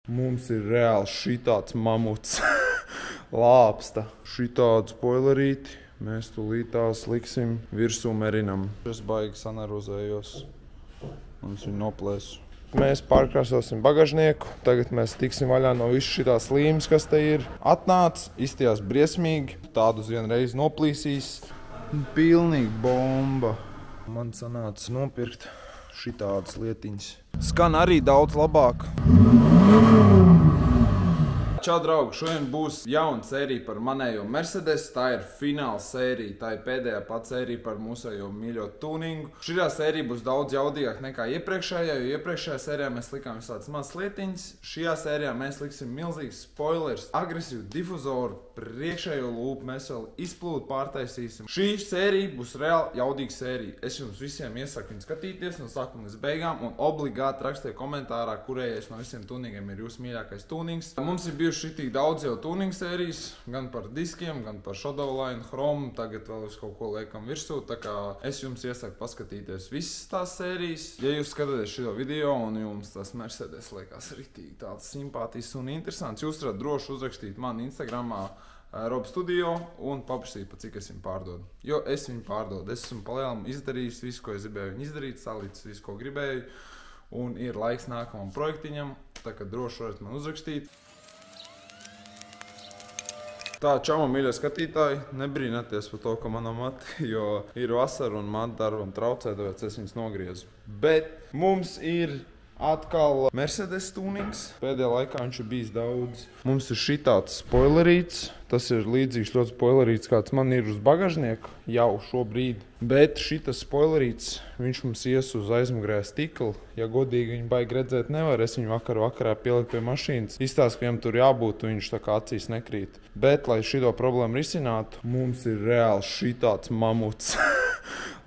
Mums ir reāli šitāds mamuts lāpsta. Šitādu spoilerīti mēs tūlītās liksim virsū Merinam. Es baigi sanarozējos un es viņu noplēsu. Mēs pārkrāsosim bagažnieku. Tagad mēs tiksim vaļā no visu šitās līmes, kas te ir. Atnāc, izstījās briesmīgi. Tādu uz vienu reizi noplīsīs. Pilnīgi bomba. Man sanāca nopirkt šitādas lietiņas. Skan arī daudz labāk. Čau, draugi! Šodien būs jauna sērija par manējo Mercedes. Tā ir fināla sērija. Tā ir pēdējā pat sērija par mūsējo mīļo tuningu. Šī sērija būs daudz jaudīgāk nekā iepriekšējā, jo iepriekšējā sērijā mēs likām visādas mazas lietiņas. Šajā sērijā mēs liksim milzīgs spoilers, agresīvu difuzoru, priekšējo lūpu mēs vēl izplūdu pārtaisīsim. Šī sērija būs reāli jaudīga sērija. Es jums visiem iesaku viņu skatīties no sākuma līdz beigām un obligāti rakstiet komentārā, kurējais no visiem tuningiem ir jūsu mīļākais tunings. Mums ir bijuši šitīgi daudz jau tuning sērijas, gan par diskiem, gan par Shadowline, Chrome, tagad vēl uz kaut ko liekam virsū, tā kā es jums iesaku paskatīties visas tās sērijas. Ja jūs skatāties šo video un jums tas Mercedes liekas ritīgi tāds simpātisks un interesants, jūs varat droši uzrakstīt man Instagramā Rob Studio un paprasīt, pa cik es viņu pārdodu. Jo es viņu pārdodu. Es esmu palielam izdarījis visu, ko es gribēju viņu izdarīt, salīdz visu, ko gribēju. Un ir laiks nākamam projektiņam, tā ka droši varat man uzrakstīt. Tā, čau, man mīļie skatītāji, nebrīnāties par to, ka manam mati, jo ir vasara un mati darbam traucē, tāpēc es viņus nogriezu. Bet mums ir atkal Mercedes tunings. Pēdējā laikā viņš ir bijis daudz. Mums ir šitāds spoilerīts. Tas ir līdzīgs ļoti spoilerīts, kāds man ir uz bagažnieku jau šobrīd. Bet šitas spoilerīts, viņš mums ies uz aizmugurējā stikla. Ja godīgi viņu baigi redzēt nevar, es viņu vakarā pieliku pie mašīnas. Izstāst, ka viņam tur jābūt, un viņš tā kā acīs nekrīt. Bet, lai šito problēmu risinātu, mums ir reāli šitāds mamuts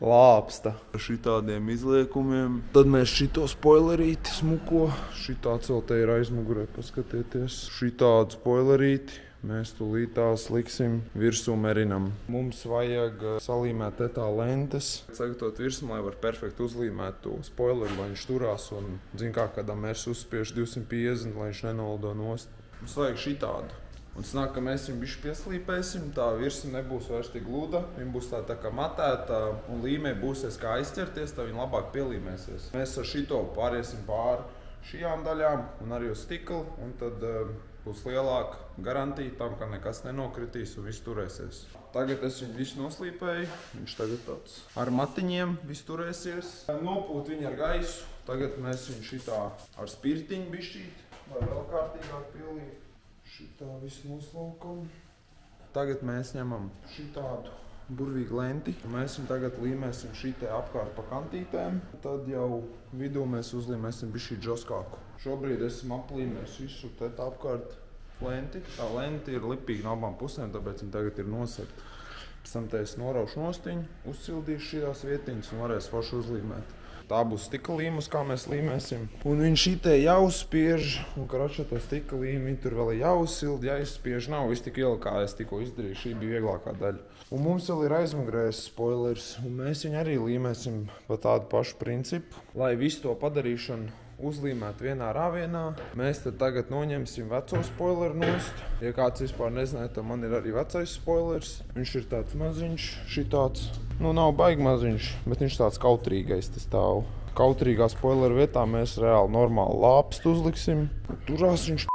lāpsta ar šitādiem izliekumiem. Tad mēs šito spoilerīti smuko. Šitāds vēl te ir aizmugurē, paskatieties. Šitādu spoilerīti mēs tūlītās liksim virsū Merinam. Mums vajag salīmēt te tā lentes. Sagatavot virsmu, lai var perfekti uzlīmēt to spoileru, lai viņš turās un zin kā, kādā mēs uzspiež 250, lai viņš nenoldo nost. Mums vajag šitādu. Un sanāk, ka mēs viņu bišķi pieslīpēsim, tā virsma nebūs vairs tik gluda, viņa būs tā kā matēta un līmē būsies kā aizķerties, tā viņa labāk pielīmēsies. Mēs ar šito pāriesim pāri šajām daļām un arī uz stikla, un tad būs lielāka garantija tam, ka nekas nenokritīs un viss turēsies. Tagad es viņu visu noslīpēju, viņš tagad tāds ar matiņiem viss turēsies. Nopūt viņu ar gaisu, tagad mēs viņu šitā ar spirtiņu bišķīt, lai vēl kārtīgāk pielīt. Šitā visu noslaukam. Tagad mēs ņemam šitādu burvīgu lenti. Mēs viņu tagad līmēsim šitē apkārt pa kantītēm. Tad jau vidū mēs uzlīmēsim bišķi džoskāku. Šobrīd esmu aplīmējis visu te tā apkārt lenti. Tā lenti ir lipīga no abām pusēm, tāpēc viņa tagad ir nosarta. Pēc tam te es noraušu nostiņu, uzsildīšu šitās vietiņas un varēs forši uzlīmēt. Tā būs stika līme, kā mēs līmēsim. Un viņš šitē jāuzspiež, un karočā tā stika līme, viņa tur vēl jāuzsild, jāizspiež. Nav viss tik viegli, kā es tikko izdarīju, šī bija vieglākā daļa. Un mums vēl ir aizmugurējais spoilers, un mēs viņu arī līmēsim pa tādu pašu principu. Lai visu to padarīšanu uzlīmēt vienā rāvienā, mēs tad tagad noņemsim veco spoileru nost. Ja kāds vispār nezināja, tad man ir arī vecais spoilers. Viņš ir tāds maziņš, šitāds. Nu, nav baigi maziņš, bet viņš tāds kautrīgais te stāv. Kautrīgā spoileru vietā mēs reāli normāli lāpstu uzliksim. Turās viņš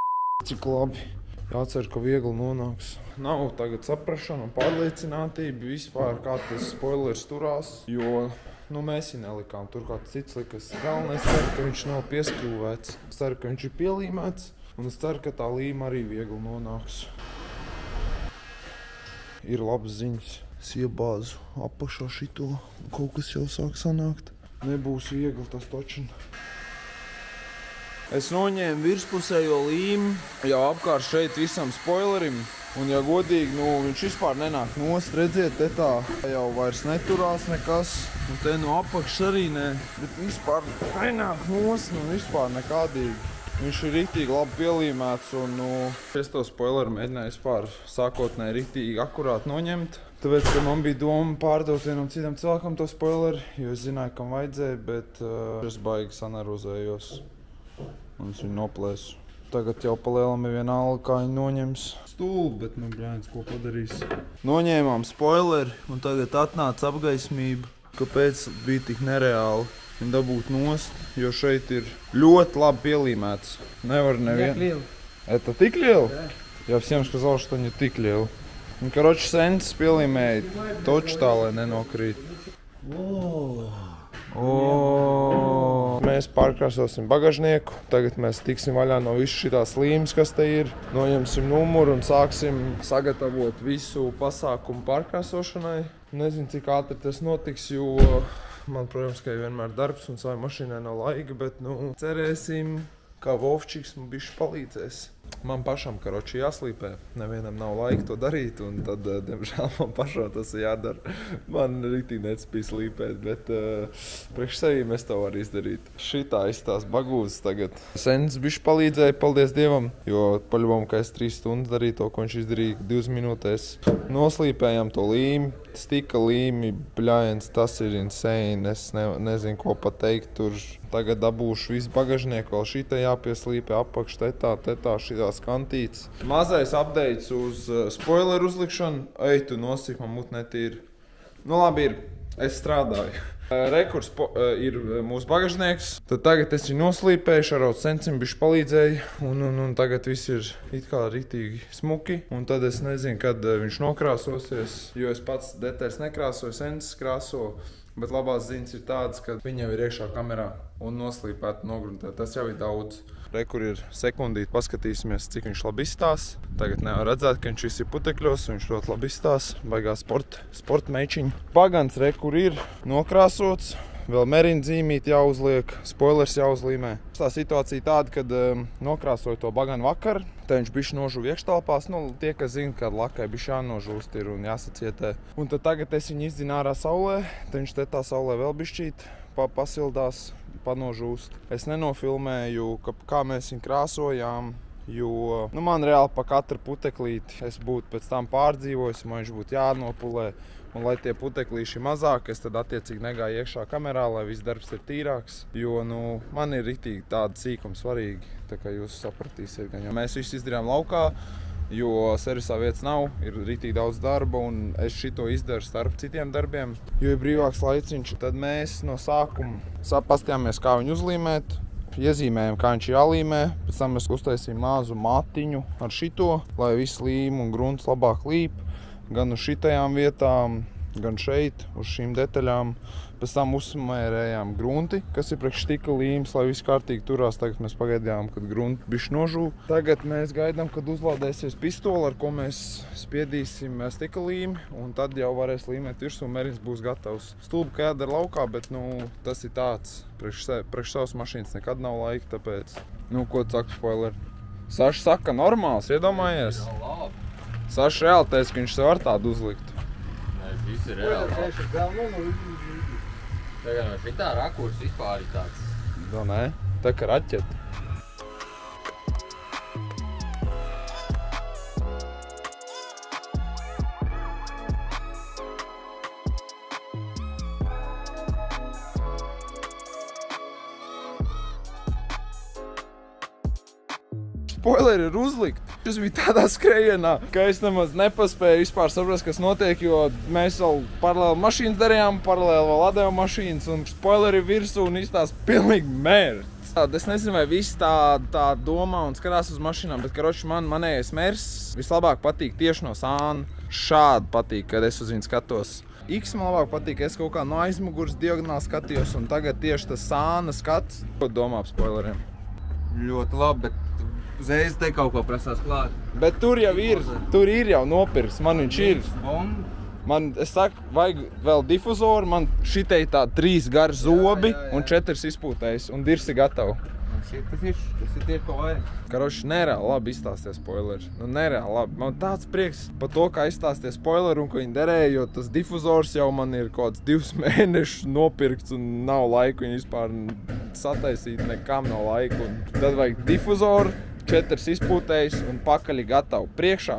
cik labi. Jācer, ka viegli nonāks. Nav tagad saprašana un pārliecinātība vispār, kā tas spoilers turās, jo mēs viņu nelikām. Tur kāds cits likas. Galvenais ceru, ka viņš nav pieskrūvēts. Es ceru, ka viņš ir pielīmēts, un es ceru, ka tā līma arī viegli nonāks. Ir labas ziņas. Es iebāzu apakšā šito, kaut kas jau sāk sanākt. Nebūs viegli tas točina. Es noņēmu virspusējo līmi jau apkārt šeit visam spoilerim. Un, ja godīgi, viņš vispār nenāk nost. Redziet, te tā jau vairs neturās nekas. Un te no apakšas arī ne. Bet vispār nenāk nost, vispār nekādīgi. Viņš ir riktīgi labi pielīmēts un, es to spoileru mēģināju vispār sākotnēji riktīgi akurāt noņemt. Tāpēc, ka man bija doma pārdot vienam citam cilvēkam to spoileri, jo es zināju, kam vajadzēja, bet es baigi sanarozējos un es viņu noplēsu. Tagad jau palielam ir vienalga, kā viņi noņems stūlu, bet, nu, bļāns, ko padarīs. Noņēmām spoileri, un tagad atnāca apgaismība, kāpēc bija tik nereāli viņu dabūt nost, jo šeit ir ļoti labi pielīmēts. Nevar nevienu. Это tik liela? Я всем сказал, что не tik liela. Un, karoči, senses pielīmēja toču tā, lai nenokrīt. Mēs pārkrāsosim bagažnieku. Tagad mēs tiksim vaļā no visu šitās līmes, kas te ir. Noņemsim numuru un sāksim sagatavot visu pasākumu pārkrāsošanai. Nezinu, cik ātri tas notiks, jo man, protams, ka ir vienmēr darbs un savai mašīnai nav laika, bet, nu, cerēsim, kā Vovčiks man bišķi palīdzēs. Man pašam, karoči, jāslīpē. Nevienam nav laika to darīt, un tad, diemžēl, man pašam tas ir jādara. Man rītīgi nespēja slīpēt, bet priekš sevī mēs to var izdarīt. Šitā izstās bagūzes tagad. Sens bišķi palīdzēja, paldies Dievam, jo paļuvam, ka es 3 stundas darīju to, ko viņš izdarīja 2 minūtēs. Noslīpējam to līmi, stika līmi, bļājiens, tas ir insane. Es nezinu, ko pateikt tur. Tagad dabūšu visu bagažnieku, vēl šitā jāpieslīpē apakš, tetā, šitās kantītes. Mazais updates uz spoileru uzlikšanu. Ej, tu nosīk, man mut netīri. Nu labi ir, es strādāju. Rekurs ir mūsu bagažnieks. Tad tagad es viņu noslīpēju, Šarauts Sensim bišķi palīdzēja. Un tagad viss ir it kā ritīgi smuki. Un tad es nezinu, kad viņš nokrāsosies, jo es pats detaļas nekrāsoju, Sensis krāso. Bet labās ziņas ir tādas, ka viņi jau ir iekšā kamerā un noslīpēt, nogruntēt. Tas jau ir daudz. Rekur ir sekundīt, paskatīsimies, cik viņš labi izstās. Tagad nevar redzēt, ka viņš viss ir putekļos, viņš ļoti labi izstās. Baigā sporta meičiņu. Pagans rekur ir nokrāsots. Vēl merina zīmīti jāuzliek, spoilers jāuzlīmē. Tā situācija tāda, kad nokrāsoju to baganu vakar, te viņš bišķi nožuva iekštelpās. Nu, tie, kas zina, kad lakai bišķi jānožūst ir un jāsacietē. Un tad tagad es viņu izdzinu ārā saulē, te viņš te tā saulē vēl bišķīt pasildās, panožūst. Es nenofilmēju, kā mēs viņu krāsojām, jo man reāli pa katru puteklīti es būtu pēc tam pārdzīvojis, man viņš būtu jānopulē. Un, lai tie puteklīši mazāk, es tad attiecīgi negāju iekšā kamerā, lai viss darbs ir tīrāks. Jo, man ir ritīgi tāda sīkuma svarīgi, tā kā jūs sapratīsiet. Gan jau mēs visu izdarījām laukā, jo servisā vietas nav, ir ritīgi daudz darba, un es šito izdaru starp citiem darbiem. Jo ir brīvāks laiciņš, tad mēs no sākuma pastījāmies, kā viņu uzlīmēt. Iezīmējam, kā viņš jālīmē, pēc tam mēs uztaisījām mazu matiņu ar šito, lai viss līme un grunts labāk līp. Gan uz šitajām vietām, gan šeit, uz šīm detaļām. Pēc tam uzsmērējām grunti, kas ir priekš stika līmes, lai viss kārtīgi turās. Tagad mēs pagaidījām, kad grunti bišķi nožūv. Tagad mēs gaidām, kad uzlādēsies pistoli, ar ko mēs spiedīsim stika līmi, un tad jau varēs līmēt virsū, un Merins būs gatavs. Stulbi, ka jādara laukā, bet tas ir tāds. Priekš savas mašīnas nekad nav laika, tāpēc. Ko tu saka, spoiler? Saša saka, normāls, iedomājies? Saša reāli teica, ka viņš sev var tādu uzlikt. Nē, viss ir reāli. Tagad no šitā rakurs vispār ir tāds. Nē, tā kā raķeta. Spoileri ir uzlikt. Tas bija tādā skrējienā, ka es nemaz nepaspēju vispār saprast, kas notiek, jo mēs vēl paralēli mašīnas darījām, paralēli vēl ladējām mašīnas, un spoileri virsū un izstās pilnīgi mērķis. Es nezinu, vai visi tā domā un skatās uz mašīnām, bet, karoči, manējais mērs vislabāk patīk tieši no sāna. Šādi patīk, kad es uz viņu skatos. X man labāk patīk, es kaut kā no aizmugures diagonāli skatījos, un tagad tieši tas sāna skats. Ko domā par spoileriem? Ļoti labi, bet uzreiz te kaut ko prasās klāt. Bet tur jau ir jau nopirks, man viņš ir. Es saku, vajag vēl difuzoru, man šitai tā 3 gari zobi un 4 izpūtējs, un dirs ir gatava. Tas ir tieši ko vajag. Karoši, nereāli labi izstāsties spoileri. Nereāli labi. Man tāds prieks par to, kā izstāsties spoileri un ko viņi derēja, jo tas difuzors jau man ir kaut kāds 2 mēnešus nopirkts un nav laika viņu vispār sataisīt, nekam nav laika. Un tad vajag difuzoru, 4 izpūtējs un pakaļi gatavu. Priekšā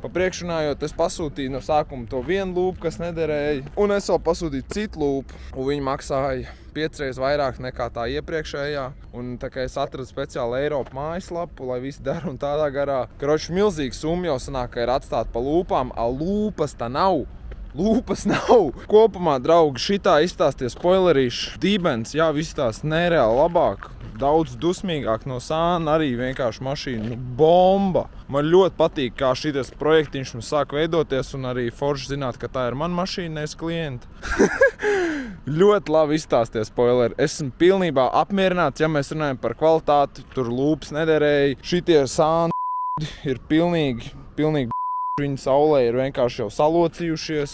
Pa priekšrunājot, es pasūtīju no sākuma to vienu lūpu, kas nederēja, un es vēl pasūtīju citu lūpu, un viņi maksāja 5 reizes vairāk nekā tā iepriekšējā. Un tā kā es atradu speciāli Eiropa mājaslapu, lai visi dara un tādā garā. Karoči, milzīga summa jau sanāk, ka ir atstāta pa lūpām, a lūpas tā nav. Lūpas nav. Kopumā, draugi, šitā izstāstie spoilerīši. Dibens, jā, viss tās nereāli labāk. Daudz dusmīgāk no sāna, arī vienkārši mašīna bomba. Man ļoti patīk, kā šities projektiņš mums sāk veidoties, un arī forši zināt, ka tā ir mana mašīna, nevis klienta. Ļoti labi izstāsties spoileri. Esmu pilnībā apmierināts, ja mēs runājam par kvalitāti, tur lūpas nederēja. Šitie sāni ir pilnīgi Viņi saulē ir vienkārši jau salocījušies.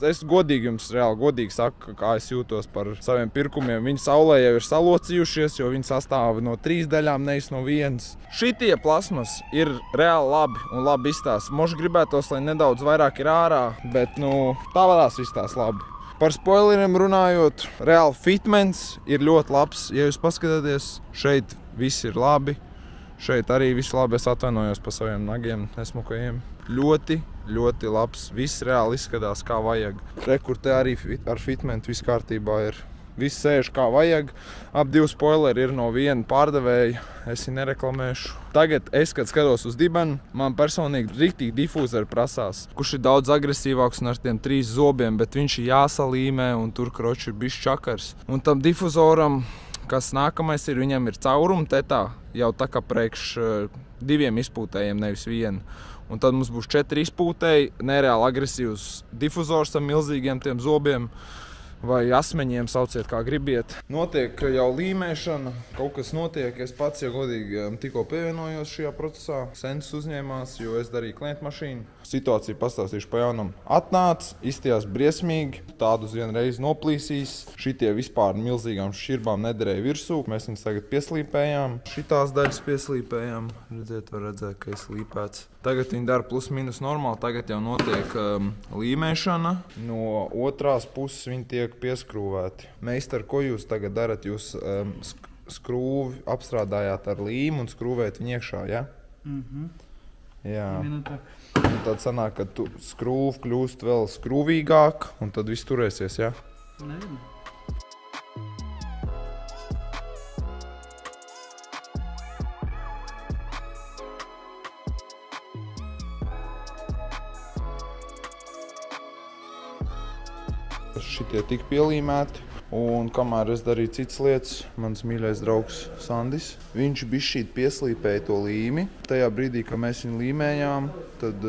Es godīgi jums reāli godīgi saku, kā es jūtos par saviem pirkumiem. Viņi saulē jau ir salocījušies, jo viņi sastāv no 3 daļām, nevis no 1. Šitie plasmas ir reāli labi un labi izstāsta. Mož gribētos, lai nedaudz vairāk ir ārā, bet tā varās izstāst labi. Par spoileriem runājot, reāli fitments ir ļoti labs. Ja jūs paskatāties, šeit viss ir labi. Šeit arī viss labi, es atvainojos par saviem nagiem nesmukajiem. Ļoti, ļoti labs. Viss reāli izskatās kā vajag. Rekur te arī ar fitmentu viss kārtībā ir. Viss sēž kā vajag. Ap 2 spoileri ir no viena pārdevēja. Es viņu nereklamēšu. Tagad es, kad skatos uz dibenu, man personīgi riktīgi difūzeri prasās, kurš ir daudz agresīvāks un ar tiem 3 zobiem, bet viņš ir jāsalīmē un tur kroči ir bišķi čakars. Un tam difuzoram, kas nākamais ir, viņam ir cauruma tetā, jau tā kā priekš 2 izpūtējiem, nevis 1. Un tad mums būs 4 izpūtēji, nereāli agresīvs difuzors ar milzīgiem tiem zobiem vai asmeņiem, sauciet kā gribiet. Notiek jau līmēšana, kaut kas notiek. Es pats jau godīgi tikko pievienojos šajā procesā. Sens uzņēmās, jo es darīju klientu mašīnu. Situāciju pastāstīšu pa jaunam. Atnāc, izstījās briesmīgi, tādus vienreiz noplīsīs. Šitie vispār milzīgām šķirbām nederēja virsū. Mēs viņus tagad pieslīpējām. Šitās daļas pieslīpējām. Redziet, var redzēt, ka ir slīpēts. Tagad viņi dara plus minus normāli. Tagad jau notiek līmēšana. No otrās puses viņi tiek pieskrūvēti. Meistar, ko jūs tagad darat? Jūs skrūvi apstrādājāt ar līmu un skrūvēt viņu iekšā, ja? Jā. Un tad sanāk, ka skrūvi kļūst vēl skrūvīgāk, un tad viss turēsies, ja? Nezinu. Šitie tik pielīmēti, un kamēr es darīju citas lietas, mans mīļais draugs Sandis, viņš bišķīt pieslīpēja to līmi. Tajā brīdī, kad mēs viņu līmējām, tad,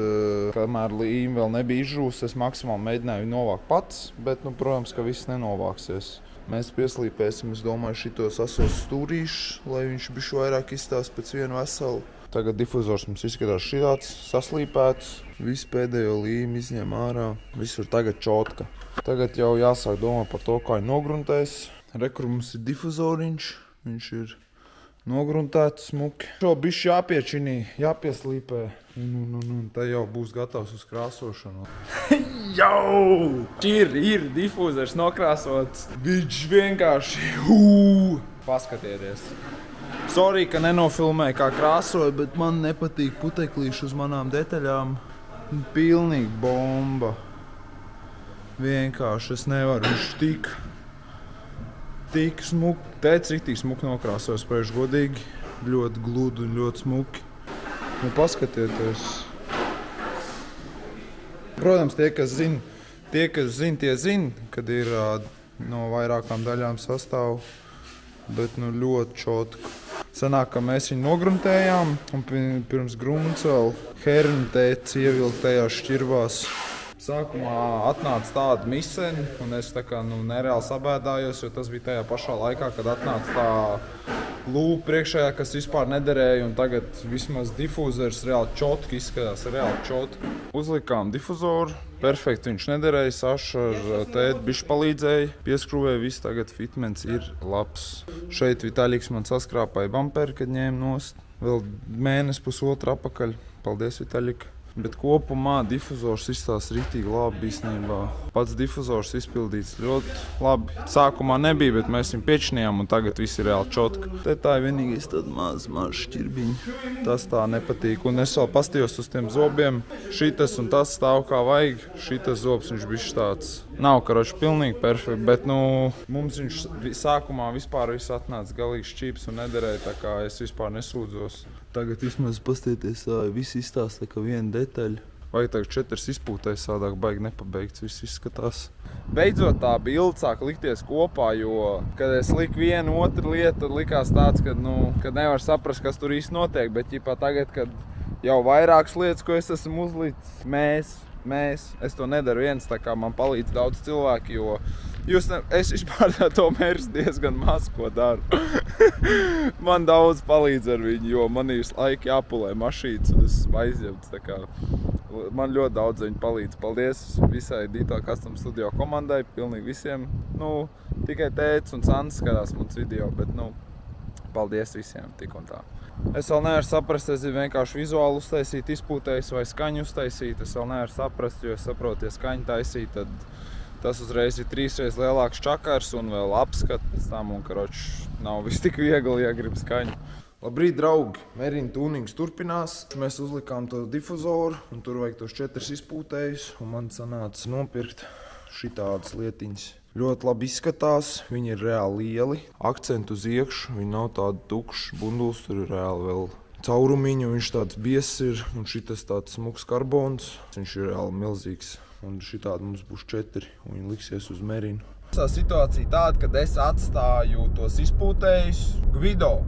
kamēr līmi vēl nebija izžūs, es maksimāli mēģināju novākt pats, bet, protams, ka viss nenovāksies. Mēs pieslīpēsim, es domāju, šitos asos stūrīšus, lai viņš bišķi vairāk izstāst pēc vienu veselu. Tagad difuzors mums izskatās šitāds, saslīpēts, visu pēdējo līmi izņem ārā, visur tagad čotka. Tagad jau jāsāk domāt par to, kā ir nogruntējis. Rekur mums ir difuzoriņš, viņš ir nogruntēts smuki. Šo bišķi jāpiečinī, jāpieslīpē, tā jau būs gatavs uz krāsošanu. Jau! Ir difuzors nokrāsots, viņš vienkārši paskatieties. Sorry, ka nenofilmēju, kā krāsoju, bet man nepatīk puteklīši uz manām detaļām. Pilnīgi bomba. Vienkārši es nevaru, viņš tik smuki. Tēc riktīgi smuki nokrāsojas, pēc godīgi. Ļoti gludu un ļoti smuki. Paskatieties. Protams, tie, kas zin, tie zin, kad ir no vairākām daļām sastāv, bet ļoti čotku. Sanāk, ka mēs viņu nogruntējām, un pirms grunts vēl herņu tēci ievilkt tajās šķirbās. Sākumā atnāca tāda miseni, un es tā kā nereāli sabēdājos, jo tas bija tajā pašā laikā, kad atnāca tā lūpa priekšējā, kas vispār nederēja, un tagad vismaz difuzors reāli čotki izskatās, reāli čotki. Uzlikām difuzoru, perfekti viņš nederēja, Saša ar tēti bišķi palīdzēja, pieskrūvēja, viss tagad fitments ir labs. Šeit Vitaļiks man saskrāpāja bumperi, kad ņēma nost, vēl mēnesi pusotru apakaļ. Paldies, Vitaļik! Bet kopumā difuzors izstāsta rītīgi labi īstenībā. Pats difuzors izpildīts ļoti labi. Sākumā nebija, bet mēs viņu piečinījām un tagad viss ir reāli čotka. Te tā ir vienīgais tāda maza šķirbiņa. Tas tā nepatīk. Un es vēl pastījos uz tiem zobiem. Šitas un tas stāv kā vajag. Šitas zobs viņš bišķi tāds. Nav, karoči, pilnīgi perfekti, bet mums viņš sākumā vispār viss atnāca galīgi šķīps un nederēja, tā kā es vispār nesūdzos. Tagad vismaz pastieties, viss izstāsta, ka viena detaļa. Vajag tagad 4 izpūtēs, sādāk baigi nepabeigts, viss izskatās. Beidzot tā bilde sāk likties kopā, jo, kad es liku vienu otru lietu, tad likās tāds, kad nevar saprast, kas tur īsti notiek, bet ģipā tagad, kad jau vairākas lietas, ko es esmu uzlicis, es to nedaru viens, tā kā man palīdz daudz cilvēki, jo es vispār to mērs diezgan maz, ko daru. Man daudz palīdz ar viņu, jo man ir visu laiku jāpulē mašīnas un es aizņemts, tā kā man ļoti daudz viņu palīdz. Paldies visai Dito Custom Studio komandai, pilnīgi visiem. Tikai tētis un Sants skatās mans video, bet paldies visiem, tik un tā. Es vēl nevaru saprast, es vienkārši vizuāli uztaisīt izpūtējus vai skaņu uztaisīt. Es vēl nevaru saprast, jo es saprotu, ja skaņu taisīt, tad tas uzreiz ir 3 reizes lielāks čakars un vēl apskat pēc tam un, karoči, nav viss tik viegli, ja grib skaņu. Labrīt, draugi! Merina tūnings turpinās. Mēs uzlikām to difuzoru un tur vajag tos 4 izpūtējus un man sanāca nopirkt šitādas lietiņas. Ļoti labi izskatās, viņi ir reāli lieli, akcenti uz iekšu, viņi nav tādi tukši, bunduls, tur ir reāli vēl caurumiņu, viņš tāds biezs ir, un šitas tāds smuks karbons, viņš ir reāli milzīgs, un šitādi mums būs 4, un viņi liksies uz Merinu. Tā situācija tāda, kad es atstāju tos izpūtējus Gvido.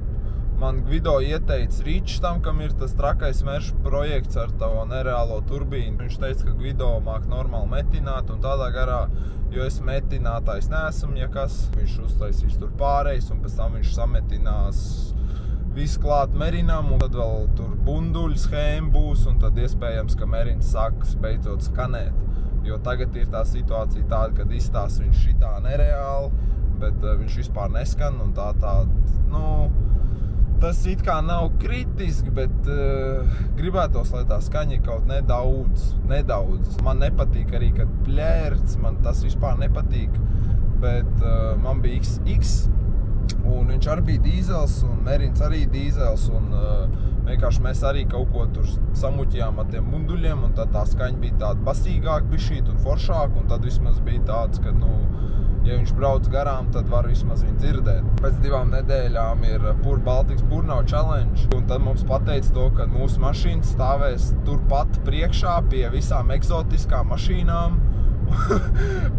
Man Gvido ieteica Ričs tam, kam ir tas trakais meršu projekts ar tavu nereālo turbīnu. Viņš teica, ka Gvido māk normāli metināt un tādā garā, jo es metinātājs neesmu, ja kas. Viņš uztaisīs tur pārējais un pēc tam viņš sametinās visu klāt Merinam un tad vēl tur bunduļu schēma būs un tad iespējams, ka Merins sāks beidzot skanēt. Jo tagad ir tā situācija tāda, kad izstās viņš šitā nereāli, bet viņš vispār neskan un tas it kā nav kritiski, bet gribētos, lai tā skaņa ir kaut nedaudz. Man nepatīk arī, kad pļērts, man tas vispār nepatīk, bet man bija X, un viņš arī bija dīzels, un Merins arī dīzels, un vienkārši mēs arī kaut ko tur samuķījām ar tiem munduļiem, un tad tā skaņa bija tāda basīgāka bišķīt un foršāka, un tad vismaz bija tāds, ka, ja viņš brauc garām, tad var vismaz viņu dzirdēt. Pēc 2 nedēļām ir Baltics Burnout Challenge, un tad mums pateica to, ka mūsu mašīnas stāvēs turpat priekšā pie visām eksotiskām mašīnām.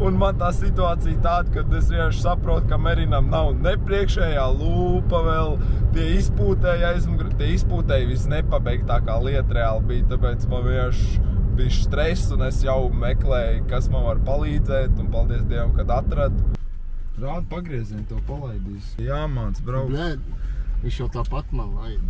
Un man tā situācija tāda, kad es vienkārši saprotu, ka Merinam nav ne priekšējā lūpa vēl, tie izpūtēji viss nepabeigt tā kā lieta reāli bija, tāpēc man vienkārši bija stress un es jau meklēju, kas man var palīdzēt un paldies Dievam, kad atradu. Rādi pagriezieni, to palaidīs. Jāmāc, brauc. Blēd, viņš jau tāpat man laid.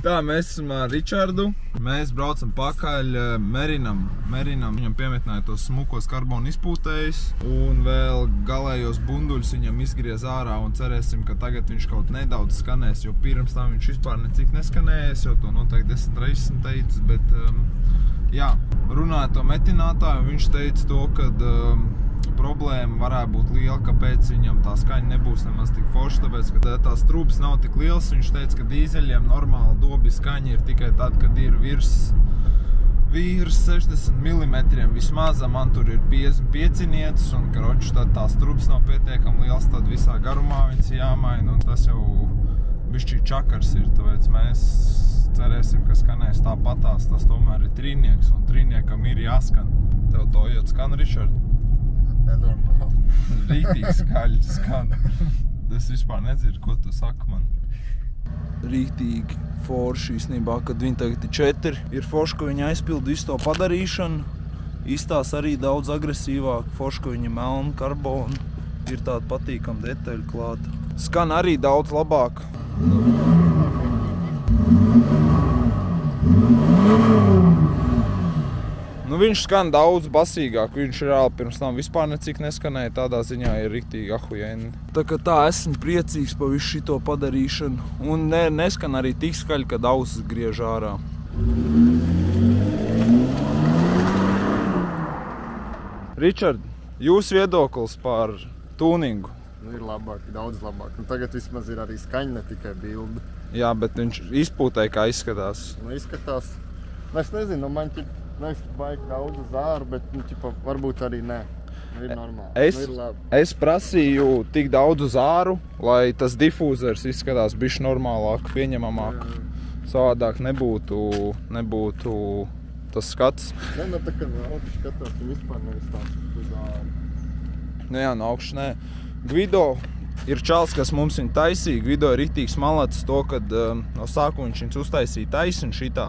Tā, mēs esam ar Ričardu. Mēs braucam pakaļ Merinam. Viņam piemetināja tos smukos karbonu izpūtējus un vēl galējos bunduļus viņam izgriez ārā un cerēsim, ka tagad viņš kaut nedaudz skanēs, jo pirms tam viņš vispār necik neskanējies, jo to noteikti 10 reizes esmu teicis, bet jā, runāja to metinātāju, viņš teica to, kad problēma varētu būt liela, kāpēc viņam tā skaņa nebūs nemaz tik forša, tāpēc, ka tās trūbas nav tik liels. Viņš teica, ka dīzeļiem normāli dobi skaņa ir tikai tad, kad ir virs 60 mm vismaz, man tur ir 55 un, karoči, tad tās trūbas nav pietiekami liels, tad visā garumā viņas jāmaina, un tas jau bišķī čakars ir, tāpēc mēs cerēsim, ka skanēs tāpatās, tas tomēr ir trīnieks, un trīniekam ir jāskan. Tev to jūt skan, Ričard? Nenormāli. Rītīgi skaļi skan. Es vispār nedzirdu, ko tu saki man. Rītīgi forši īstenībā, kad viņi tagad ir 4. Ir forši, ka viņi aizpildu visu to padarīšanu. Izstās arī daudz agresīvāk. Forši, ka viņi melna karbonu. Ir tāda patīkama detaļa klāta. Skan arī daudz labāk. Viņš skan daudz basīgāk, viņš reāli pirms tam vispār necik neskanēja, tādā ziņā ir riktīgi ahujeni. Tā kā tā esmu priecīgs par visu šito padarīšanu, un neskan arī tik skaļi, kad ausis griež ārā. Ričard, jūsu viedoklis par tūningu? Nu, ir labāk, daudz labāk. Un tagad vismaz ir arī skaņa, ne tikai bilde. Jā, bet viņš izpūtēja, kā izskatās. Nu, izskatās. Es nezinu, man baigi daudz zāru, bet varbūt arī nē. Nu, ir normāli. Nu, ir labi. Es prasīju tik daudz zāru, lai tas difūzers izskatās bišķi normālāk, pieņemamāk. Savādāk nebūtu tas skats. Ne, tā kā no augšas skatās, un vispār nevis tāds zāru. Nu jā, no augšas nē. Gvido ir čals, kas mums viņu taisīja. Gvido ir ritīgs malacis to, kad no sākuma viņš viņus uztaisīja taisni šitā.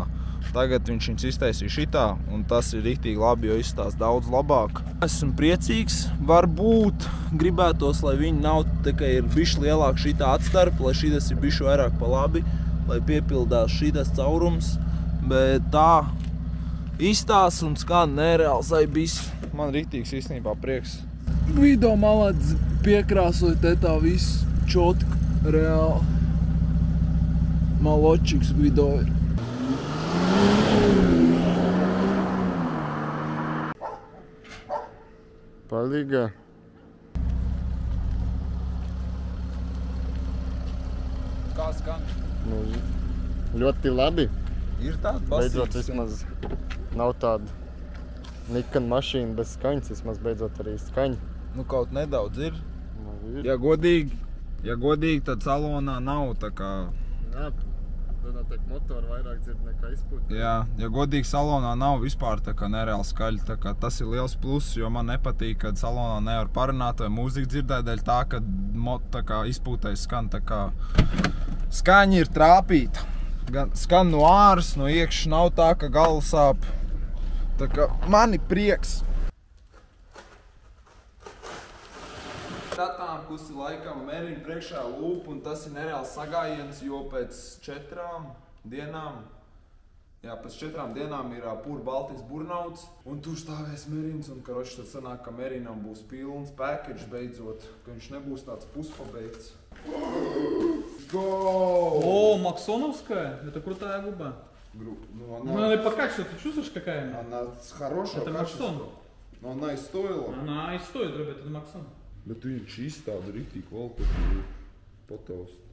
Tagad viņš viņus iztaisīja šitā, un tas ir riktīgi labi, jo izstās daudz labāk. Esmu priecīgs, varbūt gribētos, lai viņi nav tā kā ir bišķi lielāk šitā atstarpa, lai šitas ir bišķi vairāk pa labi, lai piepildās šitas caurums, bet tā izstās un skan nereāls aibis. Man riktīgs īstenībā prieks. Gvido malacis piekrāsoja te tā viss čotku, reāli. Maločiks Gvido ir. Palīgā. Kā skan? Nu, ļoti labi. Ir tāda Beidzot basīga vismaz nav tāda Nikon mašīna bez skaņas, vismaz beidzot arī skaņa. Nu, kaut nedaudz ir. Nu, ir. Ja godīgi, tad salonā nav tā kā... Jā, tad noteikti motoru vairāk dzird nekā izpūtē. Jā, ja godīgi salonā nav vispār tā kā nereāli skaļi, tā kā tas ir liels pluss, jo man nepatīk, kad salonā nevar parunāt vai mūziku dzirdēt, dēļ tā, ka tā kā izpūtais skan tā kā skaņa ir trāpīta. Skan no āras, no iekšas nav tā, ka galva sāp. Tā kā man ir prieks. Atnākusi laikam Merina priekšā lūpa, un tas ir nereāls sagājiens, jo pēc 4 dienām, pēc 4 dienām ir pur Baltijas burnauts, un tur stāvēs Merins, un karoči tad sanāk, ka Merinam būs pilns package beidzot, ka viņš nebūs tāds puspabeigts. Go! О, Максоновская? Это крутая губа. Ну, надо покачать, ты чувствуешь, какая она? Она хорошая Это качество. Максон. Но она и стоила. Она и стоит, ребят, это Максон. Bet viņš izstāda riktīgi kvalitatīvu potostu.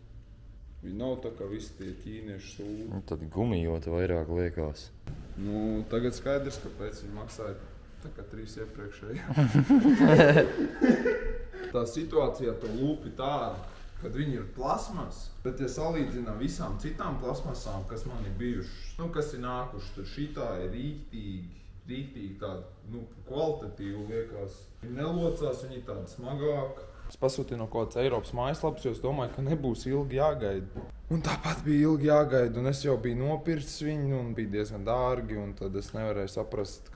Viņi nav tā kā visi tie ķīnieši sūdi. Nu, tad gumijota vairāk liekas. Nu, tagad skaidrs, kāpēc viņi maksāja tā kā 3 iepriekšēji. Tā situācijā to lūpi tāda, kad viņi ir plasmas, bet ja salīdzina visām citām plasmasām, kas man ir bijušas, kas ir nākuši, tad šitā ir rīktīgi tāda, kvalitatīva liekas. Viņi nelocās, viņi tāda smagāka. Es pasūtīju no kaut kāds Eiropas mājaslapas, jo es domāju, ka nebūs ilgi jāgaida. Un tāpat bija ilgi jāgaida, un es jau biju nopircis viņu, un bija diezgan dārgi, un tad es nevarēju saprast,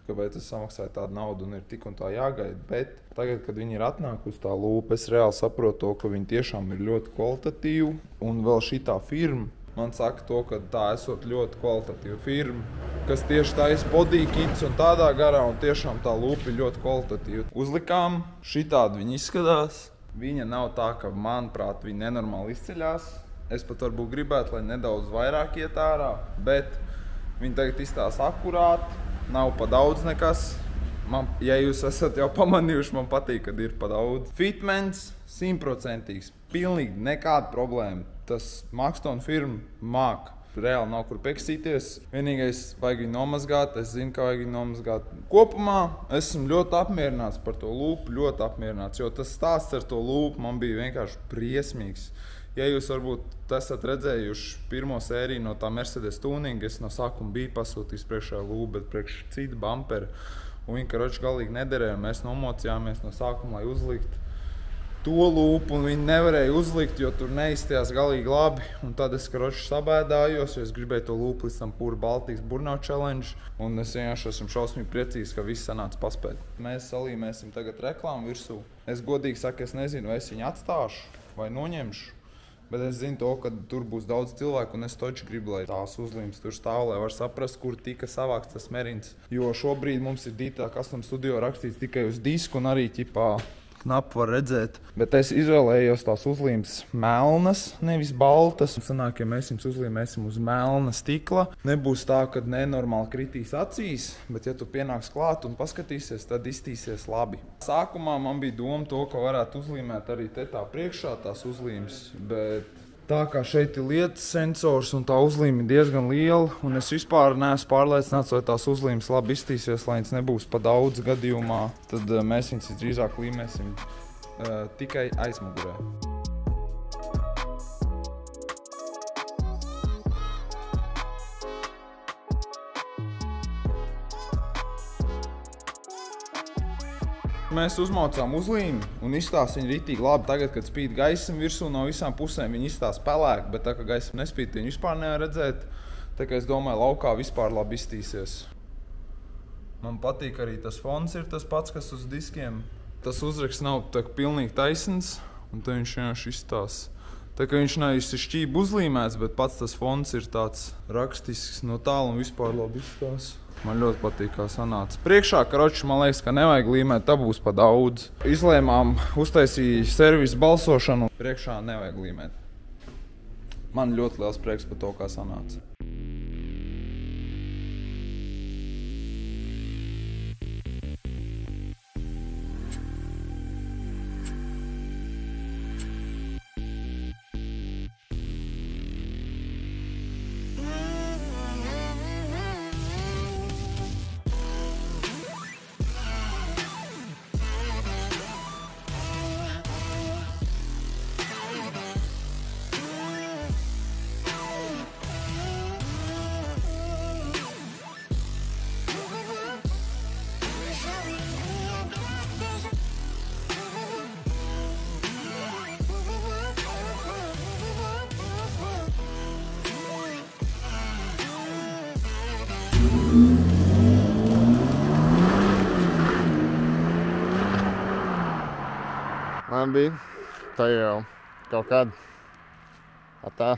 kāpēc es samaksāju tādu naudu, un ir tik un tā jāgaida. Bet tagad, kad viņi ir atnākusi tā lūpa, es reāli saprotu to, ka viņi tiešām ir ļoti kvalitatīvi, un vēl šitā firma man saka to, ka tā esot ļoti kvalitatīva firma, kas tieši taisa body kits un tādā garā, un tiešām tā lūpa ir ļoti kvalitatīva. Uzlikām, šitādi viņi izskatās. Viņa nav tā, ka, manuprāt, viņa nenormāli izceļās. Es pat varbūt gribētu, lai nedaudz vairāk iet ārā, bet viņi tagad izstās akurāti, nav pa daudz nekas. Ja jūs esat jau pamanījuši, man patīk, kad ir pa daudz. Fitments 100%, pilnīgi nekāda problēma. Tas Maxton firma māk. Reāli nav kur peksīties. Vienīgais vajag viņu nomazgāt, es zinu, ka vajag viņu nomazgāt. Kopumā esmu ļoti apmierināts par to lūpu, ļoti apmierināts, jo tas stāsts ar to lūpu man bija vienkārši briesmīgs. Ja jūs varbūt esat redzējuši pirmo sēriju no tā Mercedes tuninga, es no sākuma biju pasūtījis priekšā lūpu, bet priekš cita bumperi. Un viņi karoči galīgi nederēja, un mēs nomocījāmies no sākuma, lai uzlikt to lūpu, un viņi nevarēja uzlikt, jo tur neizstījās galīgi labi. Un tad es karoči sabēdājos, jo es gribēju to lūpu līdz tam pura Baltijas burnout challenge, un es vienkārši esmu šausmīgi priecīgs, ka viss sanāca paspēt. Mēs salīmēsim tagad reklāmu virsū. Es godīgi saku, es nezinu, vai es viņu atstāšu vai noņemšu. Bet es zinu to, ka tur būs daudz cilvēku, un es taču gribu, lai tās uzlīmes tur stāv, lai var saprast, kur tika savāks tas Merins. Jo šobrīd mums ir Dītā Custom Studio rakstīts tikai uz disku, un arī ķipā knapi var redzēt. Bet es izvēlējos tās uzlīmes melnas, nevis baltas. Sanāk, ja mēs jums uzlīmēsim uz melna stikla, nebūs tā, ka nenormāli kritīs acīs, bet ja tu pienāks klāt un paskatīsies, tad iztīsies labi. Sākumā man bija doma to, ka varētu uzlīmēt arī te tā priekšā tās uzlīmes, bet tā kā šeit ir lietas sensors un tā uzlīme ir diezgan liela, un es vispār neesmu pārliecināts, vai tās uzlīmes labi iztīsies, lai viņas nebūs pa daudz gadījumā, tad mēs viņas drīzāk līmēsim tikai aizmugurē. Mēs uzmaucām uzlīmi un izstās viņa ritīgi labi. Tagad, kad spīd gaisam virsū no visām pusēm, viņa izstās pelēk, bet tā kā gaisam nespīd, viņa vispār nevar redzēt. Tā kā es domāju, laukā vispār labi iztīsies. Man patīk arī tas fons ir tas pats, kas uz diskiem. Tas uzraksts nav tā kā pilnīgi taisns, un te viņš vienkārši izstās. Tā kā viņš nav šķība uzlīmēts, bet pats tas fons ir tāds rakstisks no tālu un vispār labi izstās. Man ļoti patīk, kā sanāca. Priekšā, karoči, man liekas, ka nevajag līmēt, tā būs pa daudz. Izlēmām, uztaisīja servisu balsošanu, priekšā nevajag līmēt. Man ļoti liels prieks par to, kā sanāca. Man bija tā jau kaut kāda tā.